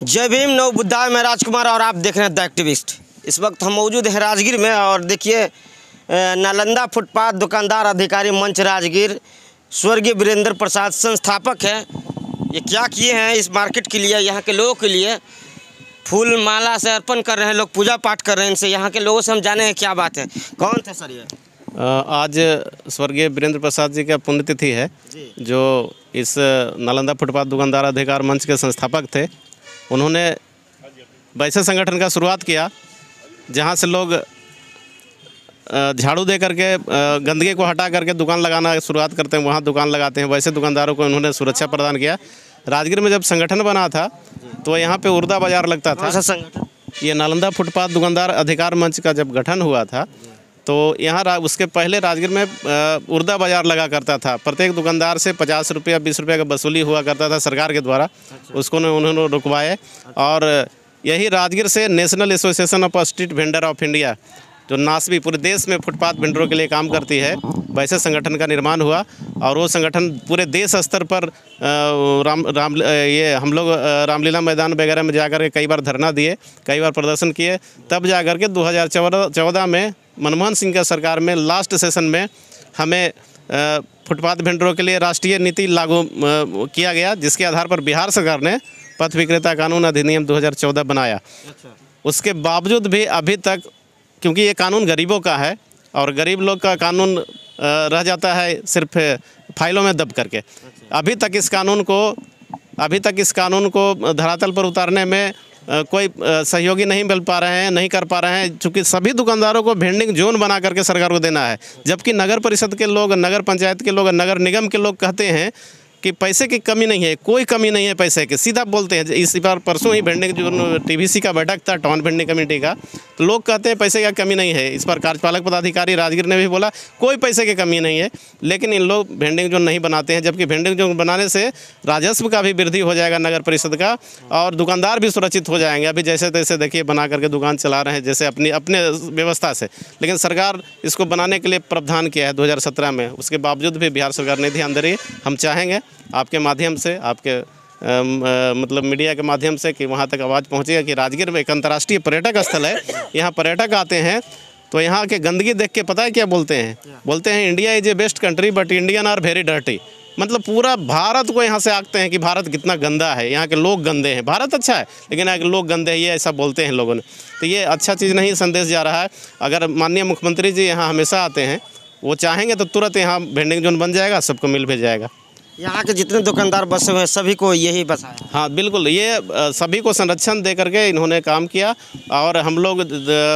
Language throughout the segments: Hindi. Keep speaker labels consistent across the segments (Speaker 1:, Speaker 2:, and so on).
Speaker 1: जय भीम नव बुद्धाय। मैं राजकुमार और आप देख रहे हैं द एक्टिविस्ट। इस वक्त हम मौजूद हैं राजगीर में और देखिए नालंदा फुटपाथ दुकानदार अधिकारी मंच राजगीर स्वर्गीय वीरेंद्र प्रसाद संस्थापक हैं। ये क्या किए हैं इस मार्केट के लिए, यहाँ के लोगों के लिए फूल माला से अर्पण कर रहे हैं, लोग पूजा पाठ कर रहे हैं। इनसे यहाँ के लोगों से हम जाने हैं क्या बात है। कौन थे सर ये?
Speaker 2: आज स्वर्गीय वीरेंद्र प्रसाद जी का पुण्यतिथि है, जो इस नालंदा फुटपाथ दुकानदार अधिकार मंच के संस्थापक थे। उन्होंने वैसे संगठन का शुरुआत किया जहां से लोग झाड़ू दे करके गंदगी को हटा करके दुकान लगाना शुरुआत करते हैं, वहां दुकान लगाते हैं। वैसे दुकानदारों को उन्होंने सुरक्षा प्रदान किया। राजगीर में जब संगठन बना था तो यहाँ पे उर्दा बाजार लगता था।
Speaker 1: ऐसा संगठन
Speaker 2: ये नालंदा फुटपाथ दुकानदार अधिकार मंच का जब गठन हुआ था तो यहाँ उसके पहले राजगीर में उर्दा बाजार लगा करता था। प्रत्येक दुकानदार से 50 रुपया 20 रुपये का वसूली हुआ करता था सरकार के द्वारा। उसको उन्होंने रुकवाए और यही राजगीर से national association of street vendor of India, जो नासबी पूरे देश में फुटपाथ वेंडरों के लिए काम करती है, वैसे संगठन का निर्माण हुआ। और वो संगठन पूरे देश स्तर पर हम लोग रामलीला मैदान वगैरह में जाकर के कई बार धरना दिए, कई बार प्रदर्शन किए। तब जाकर के 2014 में मनमोहन सिंह का सरकार में लास्ट सेशन में हमें फुटपाथ वेंडरों के लिए राष्ट्रीय नीति लागू किया गया, जिसके आधार पर बिहार सरकार ने पथ विक्रेता कानून अधिनियम 2014 बनाया। उसके बावजूद भी अभी तक, क्योंकि ये कानून गरीबों का है और गरीब लोग का कानून रह जाता है सिर्फ फाइलों में दब करके, अभी तक इस कानून को धरातल पर उतारने में कोई सहयोगी नहीं मिल पा रहे हैं, नहीं कर पा रहे हैं। चूँकि सभी दुकानदारों को वेंडिंग जोन बना करके सरकार को देना है, जबकि नगर परिषद के लोग, नगर पंचायत के लोग, नगर निगम के लोग कहते हैं कि पैसे की कमी नहीं है, कोई कमी नहीं है पैसे की, सीधा बोलते हैं। इस बार परसों ही वेंडिंग जो टीवीसी का बैठक था टाउन वेंडिंग कमेटी का, तो लोग कहते हैं पैसे की कमी नहीं है। इस पर कार्यपालक पदाधिकारी राजगीर ने भी बोला कोई पैसे की कमी नहीं है, लेकिन इन लोग वेंडिंग जोन नहीं बनाते हैं। जबकि वेंडिंग जोन बनाने से राजस्व का भी वृद्धि हो जाएगा नगर परिषद का, और दुकानदार भी सुरक्षित हो जाएंगे। अभी जैसे तैसे देखिए बना करके दुकान चला रहे हैं जैसे अपने व्यवस्था से, लेकिन सरकार इसको बनाने के लिए प्रावधान किया है 2017 में। उसके बावजूद भी बिहार सरकार नहीं ध्यान दे रही। हम चाहेंगे आपके माध्यम से, आपके मतलब मीडिया के माध्यम से कि वहाँ तक आवाज़ पहुँचेगा कि राजगीर में एक अंतर्राष्ट्रीय पर्यटक स्थल है। यहाँ पर्यटक आते हैं तो यहाँ के गंदगी देख के पता है क्या बोलते हैं? बोलते हैं India is a best country but Indian are very dirty. मतलब पूरा भारत को यहाँ से आंकते हैं कि भारत कितना गंदा है, यहाँ के लोग गंदे हैं। भारत अच्छा है लेकिन यहाँ के लोग गंदे हैं, ये ऐसा बोलते हैं लोगों ने। तो ये अच्छा चीज़ नहीं संदेश जा रहा है। अगर माननीय मुख्यमंत्री जी यहाँ हमेशा आते हैं, वो चाहेंगे तो तुरंत यहाँ वेंडिंग जोन बन जाएगा, सबको मिल भी जाएगा।
Speaker 1: यहाँ के जितने दुकानदार बसे हुए हैं सभी को यही बसा है।
Speaker 2: हाँ बिल्कुल, ये सभी को संरक्षण दे करके इन्होंने काम किया और हम लोग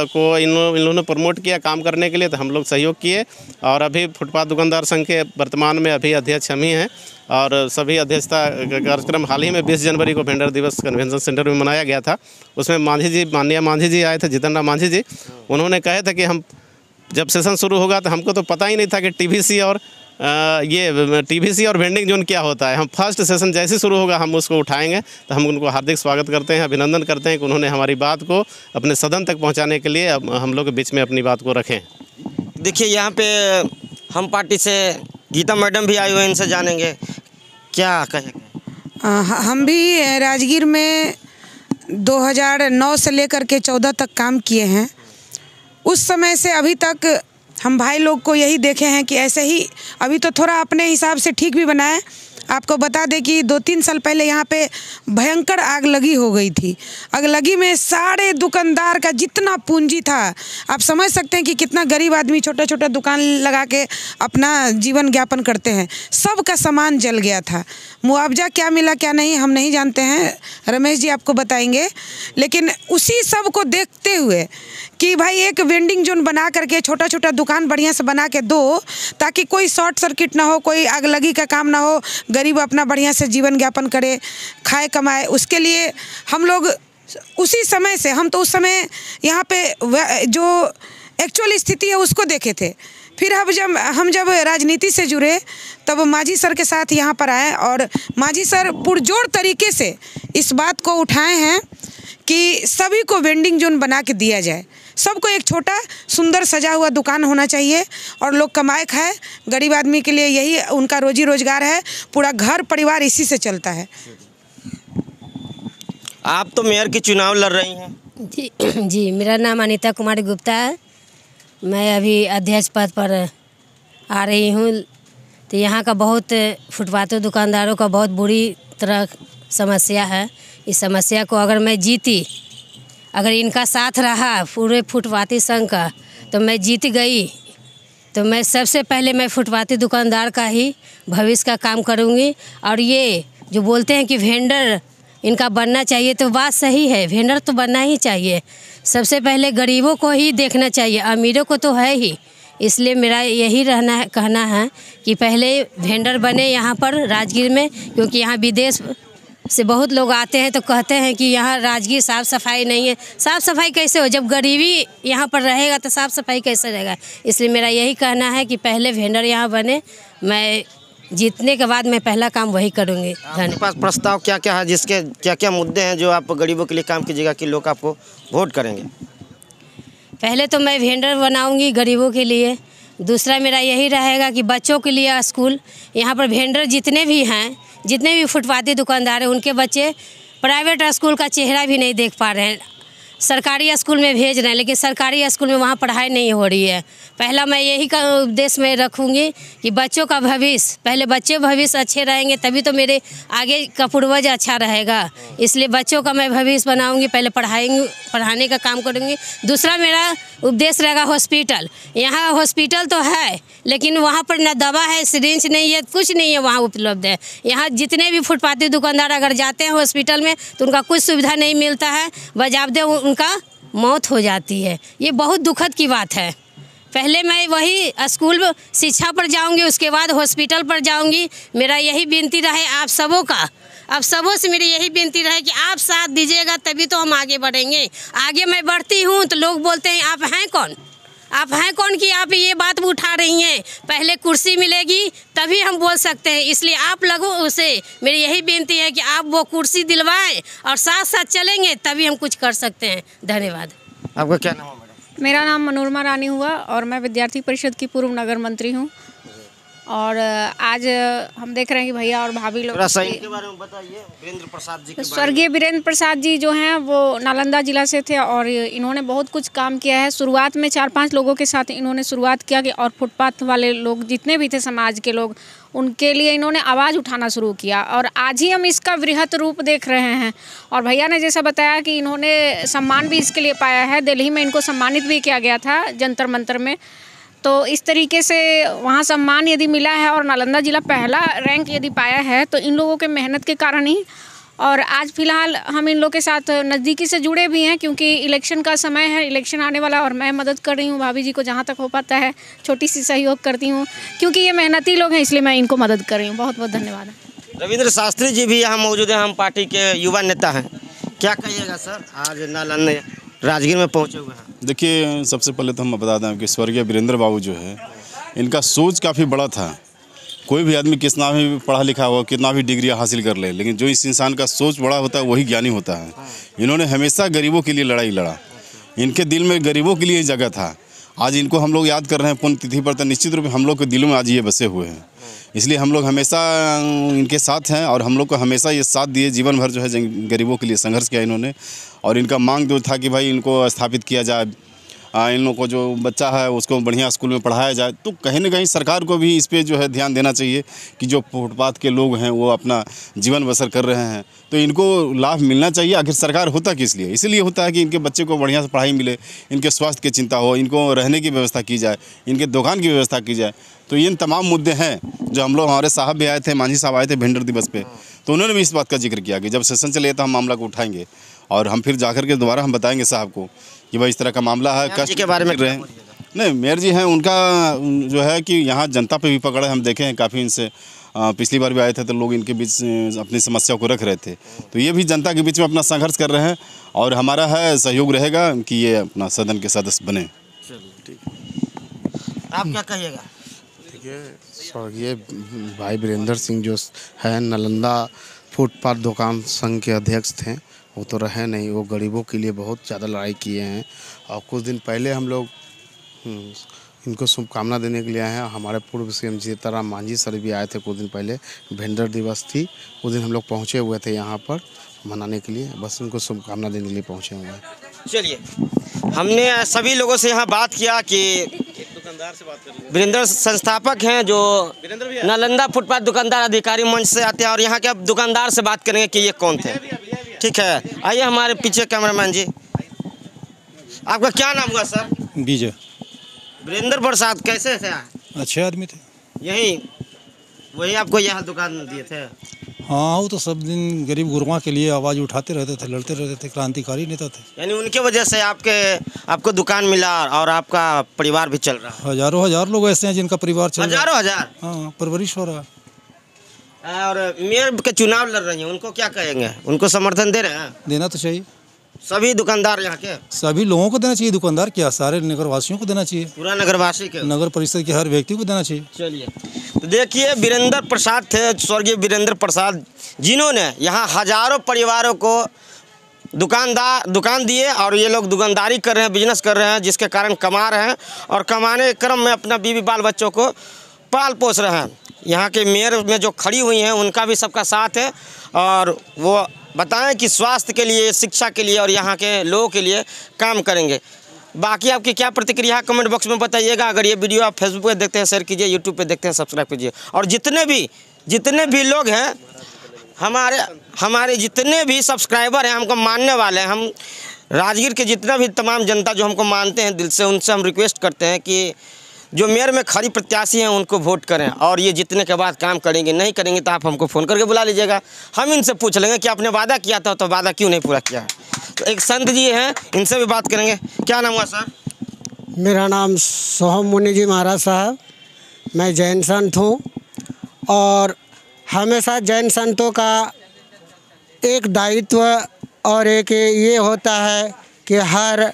Speaker 2: को इन्होंने प्रमोट किया काम करने के लिए, तो हम लोग सहयोग किए। और अभी फुटपाथ दुकानदार संघ के वर्तमान में अभी अध्यक्ष हम ही हैं और सभी अध्यक्षता कार्यक्रम हाल ही में 20 जनवरी को वेंडर दिवस कन्वेंशन सेंटर में मनाया गया था। उसमें माननीय मांझी जी आए थे, जितेंद्र मांझी जी। उन्होंने कहे थे कि हम जब सेशन शुरू होगा तो हमको तो पता ही नहीं था कि टीवीसी और वेंडिंग जोन क्या होता है। हम फर्स्ट सेशन जैसे शुरू होगा हम उसको उठाएंगे, तो हम उनको हार्दिक स्वागत करते हैं, अभिनंदन करते हैं कि उन्होंने हमारी बात को अपने सदन तक पहुंचाने के लिए हम लोग के बीच में अपनी बात को रखें।
Speaker 1: देखिए यहाँ पे हम पार्टी से गीता मैडम भी आई हुए, इनसे जानेंगे क्या कहेंगे।
Speaker 3: हम भी राजगीर में 2009 से लेकर के 14 तक काम किए हैं। उस समय से अभी तक हम भाई लोग को यही देखे हैं कि ऐसे ही अभी तो थोड़ा अपने हिसाब से ठीक भी बना है। आपको बता दें कि 2-3 साल पहले यहाँ पे भयंकर आग लगी हो गई थी। आग लगी में सारे दुकानदार का जितना पूंजी था, आप समझ सकते हैं कि कितना गरीब आदमी छोटा छोटा दुकान लगा के अपना जीवन यापन करते हैं, सब का सामान जल गया था। मुआवजा क्या मिला क्या नहीं हम नहीं जानते हैं, रमेश जी आपको बताएंगे। लेकिन उसी सब को देखते हुए कि भाई एक वेंडिंग जोन बना करके छोटा छोटा दुकान बढ़िया से बना के दो, ताकि कोई शॉर्ट सर्किट ना हो, कोई आग लगी का काम ना हो, गरीब अपना बढ़िया से जीवन यापन करे, खाए कमाए। उसके लिए हम लोग उसी समय से, हम तो उस समय यहाँ पे जो एक्चुअल स्थिति है उसको देखे थे। फिर हम जब राजनीति से जुड़े तब मांझी सर के साथ यहाँ पर आए और मांझी सर पुरजोर तरीके से इस बात को उठाए हैं कि सभी को वेंडिंग जोन बना के दिया जाए। सबको एक छोटा सुंदर सजा हुआ दुकान होना चाहिए और लोग कमाए खाए। गरीब आदमी के लिए यही उनका रोजी रोजगार है, पूरा घर परिवार इसी से चलता है।
Speaker 1: आप तो मेयर की चुनाव लड़ रही हैं।
Speaker 4: जी जी, मेरा नाम अनीता कुमारी गुप्ता है। मैं अभी अध्यक्ष पद पर आ रही हूँ। तो यहाँ का बहुत फुटपाथों दुकानदारों का बहुत बुरी तरह समस्या है। इस समस्या को अगर मैं जीती, अगर इनका साथ रहा पूरे फुटपाथी संघ का, तो मैं जीत गई। तो मैं सबसे पहले मैं फुटपाथी दुकानदार का ही भविष्य का काम करूँगी। और ये जो बोलते हैं कि वेंडर इनका बनना चाहिए, तो बात सही है, वेंडर तो बनना ही चाहिए। सबसे पहले गरीबों को ही देखना चाहिए, अमीरों को तो है ही। इसलिए मेरा यही कहना है कि पहले वेंडर बने यहाँ पर राजगीर में, क्योंकि यहाँ विदेश से बहुत लोग आते हैं तो कहते हैं कि यहाँ राजगीर साफ़ सफाई नहीं है। साफ़ सफाई कैसे हो, जब गरीबी यहाँ पर रहेगा तो साफ़ सफाई कैसे रहेगा। इसलिए मेरा यही कहना है कि पहले वेंडर यहाँ बने। मैं जीतने के बाद मैं पहला काम वही करूँगी।
Speaker 1: आपके पास प्रस्ताव क्या क्या है, जिसके क्या क्या मुद्दे हैं जो आप गरीबों के लिए काम कीजिएगा कि लोग आपको वोट करेंगे?
Speaker 4: पहले तो मैं वेंडर बनाऊंगी गरीबों के लिए। दूसरा मेरा यही रहेगा कि बच्चों के लिए स्कूल, यहाँ पर वेंडर जितने भी हैं, जितने भी फुटपाथी दुकानदार हैं, उनके बच्चे प्राइवेट स्कूल का चेहरा भी नहीं देख पा रहे हैं। सरकारी स्कूल में भेज रहे हैं, लेकिन सरकारी स्कूल में वहाँ पढ़ाई नहीं हो रही है। पहला मैं यही का उद्देश्य में रखूँगी कि बच्चों का भविष्य, पहले बच्चे भविष्य अच्छे रहेंगे तभी तो मेरे आगे का पूर्वज अच्छा रहेगा। इसलिए बच्चों का मैं भविष्य बनाऊँगी, पहले पढ़ाने का काम करूँगी। दूसरा मेरा उद्देश्य रहेगा हॉस्पिटल। यहाँ हॉस्पिटल तो है, लेकिन वहाँ पर ना दवा है, सिरिंज नहीं है, कुछ नहीं है वहाँ उपलब्ध है। यहाँ जितने भी फुटपाथी दुकानदार अगर जाते हैं हॉस्पिटल में तो उनका कुछ सुविधा नहीं मिलता है, बजाबदे उनका मौत हो जाती है। ये बहुत दुखद की बात है। पहले मैं वही स्कूल शिक्षा पर जाऊंगी, उसके बाद हॉस्पिटल पर जाऊंगी। मेरा यही विनती रहे आप सबों का, आप सबों से मेरी यही विनती रहे कि आप साथ दीजिएगा तभी तो हम आगे बढ़ेंगे। आगे मैं बढ़ती हूँ तो लोग बोलते हैं आप हैं कौन, आप हैं कौन कि आप ये बात उठा रही हैं। पहले कुर्सी मिलेगी तभी हम बोल सकते हैं। इसलिए आप लोगों से मेरी यही विनती है कि आप वो कुर्सी दिलवाएं और साथ साथ चलेंगे तभी हम कुछ कर सकते हैं। धन्यवाद।
Speaker 1: आपका क्या नाम है मैडम?
Speaker 5: मेरा नाम मनोरमा रानी हुआ और मैं विद्यार्थी परिषद की पूर्व नगर मंत्री हूँ। और आज हम देख रहे हैं कि भैया और भाभी लोग
Speaker 1: के बारे में बताइए। वीरेंद्र प्रसाद जी के
Speaker 5: स्वर्गीय वीरेंद्र प्रसाद जी जो हैं वो नालंदा जिला से थे और इन्होंने बहुत कुछ काम किया है। शुरुआत में 4-5 लोगों के साथ इन्होंने शुरुआत किया कि और फुटपाथ वाले लोग जितने भी थे समाज के लोग, उनके लिए इन्होंने आवाज़ उठाना शुरू किया और आज ही हम इसका वृहत रूप देख रहे हैं। और भैया ने जैसा बताया कि इन्होंने सम्मान भी इसके लिए पाया है। दिल्ली में इनको सम्मानित भी किया गया था जंतर मंतर में। तो इस तरीके से वहाँ सम्मान यदि मिला है और नालंदा जिला पहला रैंक यदि पाया है तो इन लोगों के मेहनत के कारण ही। और आज फिलहाल हम इन लोगों के साथ नज़दीकी से जुड़े भी हैं क्योंकि इलेक्शन का समय है, इलेक्शन आने वाला और मैं मदद कर रही हूँ भाभी जी को जहाँ तक हो पाता है, छोटी सी सहयोग करती हूँ क्योंकि ये मेहनती लोग हैं, इसलिए मैं इनको मदद कर रही हूँ। बहुत बहुत धन्यवाद।
Speaker 1: रविंद्र शास्त्री जी भी यहाँ मौजूद हैं, हम पार्टी के युवा नेता हैं। क्या कहिएगा सर, आज नालंदा राजगीर में पहुँचे हुए हैं?
Speaker 6: देखिए, सबसे पहले तो हम बता दें कि स्वर्गीय वीरेंद्र बाबू जो है, इनका सोच काफ़ी बड़ा था। कोई भी आदमी कितना भी पढ़ा लिखा हो, कितना भी डिग्री हासिल कर ले, लेकिन जो इस इंसान का सोच बड़ा होता है वही ज्ञानी होता है। इन्होंने हमेशा गरीबों के लिए लड़ाई लड़ा, इनके दिल में गरीबों के लिए जगह था। आज इनको हम लोग याद कर रहे हैं पुण्यतिथि पर, तो निश्चित रूप से हम लोग के दिलों में आज ये बसे हुए हैं। इसलिए हम लोग हमेशा इनके साथ हैं और हम लोग को हमेशा ये साथ दिए। जीवन भर जो है गरीबों के लिए संघर्ष किया इन्होंने। और इनका मांग जो था कि भाई इनको स्थापित किया जाए, इन लोगों को जो बच्चा है उसको बढ़िया स्कूल में पढ़ाया जाए। तो कहीं ना कहीं सरकार को भी इस पे जो है ध्यान देना चाहिए कि जो फुटपाथ के लोग हैं वो अपना जीवन बसर कर रहे हैं तो इनको लाभ मिलना चाहिए। आखिर सरकार होता किस लिए? इसलिए होता है कि इनके बच्चे को बढ़िया से पढ़ाई मिले, इनके स्वास्थ्य की चिंता हो, इनको रहने की व्यवस्था की जाए, इनके दुकान की व्यवस्था की जाए। तो ये तमाम मुद्दे हैं जो हम लोग, हमारे साहब भी आए थे, मांझी साहब आए थे वेंडर दिवस पे, तो उन्होंने भी इस बात का जिक्र किया कि जब सेशन चले तो हम मामला को उठाएंगे और हम फिर जाकर के दोबारा हम बताएंगे साहब को कि भाई इस तरह का मामला है। कष्ट
Speaker 1: के बारे में
Speaker 6: रहे नहीं, मेयर जी हैं, उनका जो है कि यहाँ जनता पे भी पकड़ है। हम देखे हैं काफ़ी, इनसे पिछली बार भी आए थे तो लोग इनके बीच अपनी समस्या को रख रहे थे। तो ये भी जनता के बीच में अपना संघर्ष कर रहे हैं और हमारा है सहयोग रहेगा कि ये अपना सदन के सदस्य बने।
Speaker 1: आप क्या कहिएगा?
Speaker 7: देखिए, स्वर्गीय भाई वीरेंद्र सिंह जो है नालंदा फुटपाथ दुकान संघ के अध्यक्ष थे, वो तो रहे नहीं। वो गरीबों के लिए बहुत ज़्यादा लड़ाई किए हैं और कुछ दिन पहले हम लोग इनको शुभकामना देने के लिए आए हैं। हमारे पूर्व सीएम जीतनराम मांझी सर भी आए थे कुछ दिन पहले, वेंडर दिवस थी, उस दिन हम लोग पहुँचे हुए थे यहाँ पर मनाने के लिए, बस उनको शुभकामना देने के लिए पहुँचे हुए हैं।
Speaker 1: चलिए, हमने सभी लोगों से यहाँ बात किया कि दुकानदार से बात कर, वीरेंद्र संस्थापक हैं जो नालंदा फुटपाथ दुकानदार अधिकारी मंच से आते हैं, और यहाँ के अब दुकानदार से बात करेंगे कि ये कौन थे। ठीक है, आइए हमारे पीछे कैमरामैन जी। आपका क्या नाम हुआ सर?
Speaker 8: विजय।
Speaker 1: वीरेंद्र प्रसाद कैसे थे?
Speaker 8: अच्छे आदमी थे।
Speaker 1: यही वही आपको यहाँ दुकान दिए थे?
Speaker 8: हाँ, वो तो सब दिन गरीब गुरबा के लिए आवाज़ उठाते रहते थे, लड़ते रहते थे, क्रांतिकारी नेता थे।
Speaker 1: यानी उनके वजह से आपको दुकान मिला और आपका परिवार भी चल रहा है।
Speaker 8: हजारों हजार लोग ऐसे हैं जिनका परिवार चल रहा है।
Speaker 1: हजारों हजार?
Speaker 8: हाँ, परवरिश हो रहा है।
Speaker 1: और मेयर के चुनाव लड़ रही हैं, उनको क्या कहेंगे? उनको समर्थन दे रहे हैं?
Speaker 8: देना तो चाहिए।
Speaker 1: सभी दुकानदार यहाँ के?
Speaker 8: सभी लोगों को देना चाहिए। दुकानदार क्या, सारे नगरवासियों को देना चाहिए।
Speaker 1: पूरा नगरवासी के?
Speaker 8: नगर परिषद के हर व्यक्ति को देना चाहिए।
Speaker 1: चलिए, तो देखिए वीरेंद्र प्रसाद थे, स्वर्गीय वीरेंद्र प्रसाद, जिन्होंने यहाँ हजारों परिवारों को दुकान दिए, और ये लोग दुकानदारी कर रहे हैं, बिजनेस कर रहे हैं, जिसके कारण कमा रहे हैं, और कमाने के क्रम में अपना बीवी बाल बच्चों को पाल पोस रहे हैं। यहाँ के मेयर में जो खड़ी हुई हैं उनका भी सबका साथ है, और वो बताएं कि स्वास्थ्य के लिए, शिक्षा के लिए और यहाँ के लोगों के लिए काम करेंगे। बाकी आपकी क्या प्रतिक्रिया है कमेंट बॉक्स में बताइएगा। अगर ये वीडियो आप फेसबुक पे देखते हैं शेयर कीजिए, यूट्यूब पे देखते हैं सब्सक्राइब कीजिए, और जितने भी लोग हैं हमारे जितने भी सब्सक्राइबर हैं, हमको मानने वाले हैं, हम राजगीर के जितना भी तमाम जनता जो हमको मानते हैं दिल से, उनसे हम रिक्वेस्ट करते हैं कि जो मेयर में खड़ी प्रत्याशी हैं उनको वोट करें, और ये जीतने के बाद काम करेंगे। नहीं करेंगे तो आप हमको फ़ोन करके बुला लीजिएगा, हम इनसे पूछ लेंगे कि आपने वादा किया था तो वादा क्यों नहीं पूरा किया है। तो एक संत जी हैं, इनसे भी बात करेंगे। क्या नाम हुआ सर?
Speaker 9: मेरा नाम सोहम मुनि जी महाराज साहब, मैं जैन संत हूँ, और हमेशा जैन संतों का एक दायित्व और एक ये होता है कि हर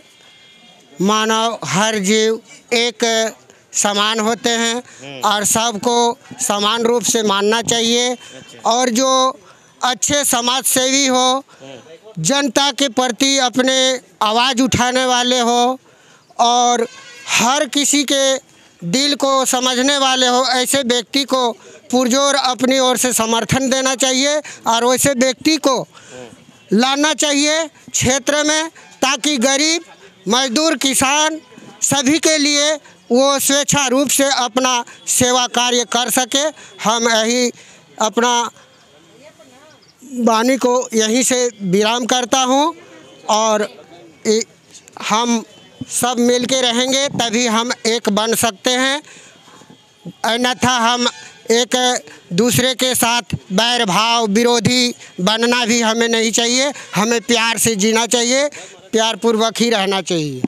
Speaker 9: मानव, हर जीव एक समान होते हैं और सबको समान रूप से मानना चाहिए, और जो अच्छे समाज सेवी हो, जनता के प्रति अपने आवाज़ उठाने वाले हो, और हर किसी के दिल को समझने वाले हो, ऐसे व्यक्ति को पुरजोर अपनी ओर से समर्थन देना चाहिए, और वैसे व्यक्ति को लाना चाहिए क्षेत्र में, ताकि गरीब, मजदूर, किसान सभी के लिए वो स्वेच्छा रूप से अपना सेवा कार्य कर सके। हम यही अपना वाणी को यहीं से विराम करता हूँ, और हम सब मिल के रहेंगे तभी हम एक बन सकते हैं, अन्यथा हम एक दूसरे के साथ बैर भाव, विरोधी बनना भी हमें नहीं चाहिए। हमें प्यार से जीना चाहिए, प्यार पूर्वक ही रहना चाहिए।